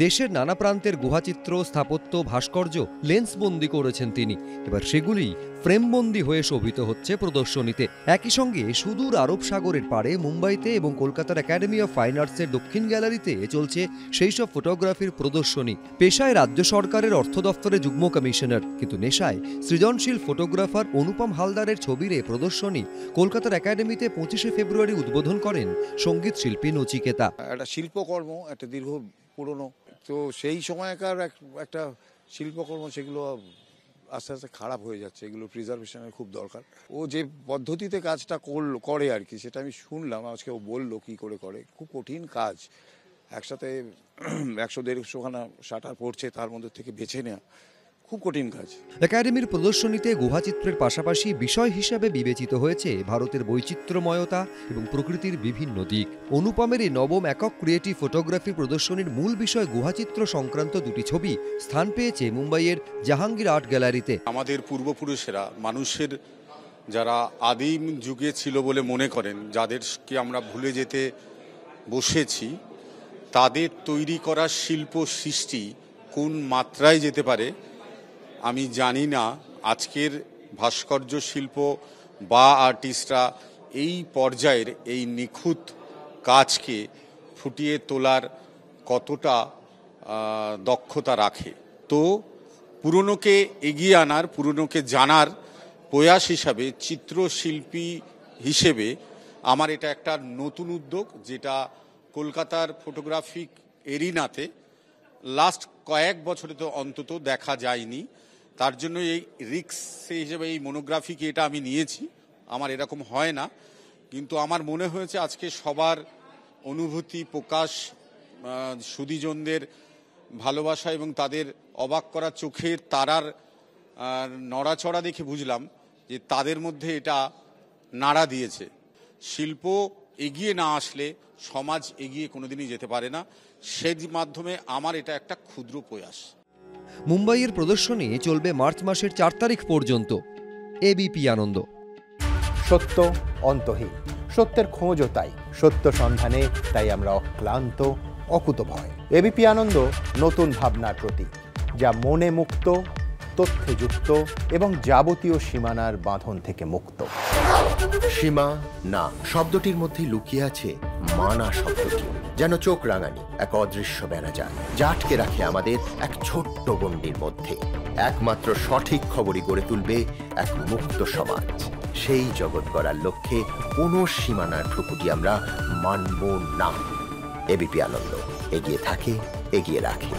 দেশের নানা প্রান্তের গুহাচিত্র, স্থাপত্য, ভাস্কর্য লেন্সবন্দি করেছেন তিনি। এবার সেগুলি ফ্রেমবন্দি হয়ে শোভিত হচ্ছে প্রদর্শনীতে। একই সঙ্গে সুদূর আরব সাগরের পাড়ে মুম্বাইতে এবং কলকাতার একাডেমি অফ ফাইন আর্টসের দক্ষিণ গ্যালারিতে চলছে সেই সব ফটোগ্রাফির প্রদর্শনী। পেশায় রাজ্য সরকারের অর্থ দফতরে যুগ্ম কমিশনার, কিন্তু নেশায় সৃজনশীল ফটোগ্রাফার অনুপম হালদারের ছবির এ প্রদর্শনী কলকাতার একাডেমিতে 25শে ফেব্রুয়ারি উদ্বোধন করেন সঙ্গীত শিল্পী নচিকেতা। একটা শিল্পকর্ম, একটা দীর্ঘ পুরনো, তো সেই সময়কার একটা শিল্পকর্ম, সেগুলো আস্তে আস্তে খারাপ হয়ে যাচ্ছে। এগুলো প্রিজার্ভেশনের খুব দরকার। ও যে পদ্ধতিতে কাজটা করে আর কি, সেটা আমি শুনলাম আজকে, ও বললো কি করে করে। খুব কঠিন কাজ, একসাথে 100-150 খানা শাটার পড়ছে, তার মধ্যে থেকে বেছে নেওয়া খুব কঠিন কাজ। একাডেমির প্রদর্শনীতে গুহাচিত্রের পাশাপাশি বিষয় হিসাবে বিবেচিত হয়েছে ভারতের বৈচিত্র্যময়তা এবং প্রকৃতির বিভিন্ন দিক। অনুপমের এই নবম একক ক্রিয়েটিভ ফটোগ্রাফি প্রদর্শনীর মূল বিষয় গুহাচিত্র সংক্রান্ত দুটি ছবি স্থান পেয়েছে মুম্বাইয়ের জাহাঙ্গীর আর্ট গ্যালারিতে। আমাদের পূর্বপুরুষেরা, মানুষের যারা আদিম যুগে ছিল বলে মনে করেন, যাদেরকে আমরা ভুলে যেতে বসেছি, তাদের তৈরি করা শিল্প সৃষ্টি কোন মাত্রায় যেতে পারে আমি জানি না। আজকের ভাস্কর্য শিল্প বা আর্টিস্টরা এই পর্যায়ের এই নিখুঁত কাজকে ফুটিয়ে তোলার কতটা দক্ষতা রাখে। তো পুরনোকে এগিয়ে আনার, পুরনোকে জানার প্রয়াস হিসাবে, চিত্রশিল্পী হিসেবে আমার এটা একটা নতুন উদ্যোগ, যেটা কলকাতার ফটোগ্রাফিক এরিনাতে লাস্ট কয়েক বছরে তো অন্তত দেখা যায়নি। তার জন্য এই রিস্ক হিসেবে এই মনোগ্রাফিকে এটা আমি নিয়েছি। আমার এরকম হয় না, কিন্তু আমার মনে হয়েছে আজকে সবার অনুভূতি প্রকাশ, সুধীজনদের ভালোবাসা এবং তাদের অবাক করা চোখের তারার নড়াচড়া দেখে বুঝলাম যে তাদের মধ্যে এটা নাড়া দিয়েছে। শিল্প এগিয়ে না আসলে সমাজ এগিয়ে কোনোদিনই যেতে পারে না। সেই মাধ্যমে আমার এটা একটা ক্ষুদ্র প্রয়াস। মুম্বাইয়ের প্রদর্শনী চলবে মার্চ মাসের 4 তারিখ পর্যন্ত। এবিপি আনন্দ। সত্য অন্তহীন, সত্যের খোঁজও তাই, সত্য সন্ধানে তাই আমরা অক্লান্ত, অকুতভয়। এবিপি আনন্দ নতুন ভাবনার প্রতীক, যা মনে মুক্ত, তথ্যে যুক্ত এবং যাবতীয় সীমানার বাঁধন থেকে মুক্ত। সীমা না শব্দটির মধ্যেই লুকিয়ে আছে মানা শব্দটি, যেন চোখ রাঙানি এক অদৃশ্য বেড়াজাল, যা আটকে রাখে আমাদের এক ছোট্ট গণ্ডির মধ্যে। একমাত্র সঠিক খবরই গড়ে তুলবে এক মুক্ত সমাজ। সেই জগৎ গড়ার লক্ষ্যে কোনো সীমানার ঠুকুটি আমরা মানব না। এবিপি আনন্দ এগিয়ে থাকে, এগিয়ে রাখে।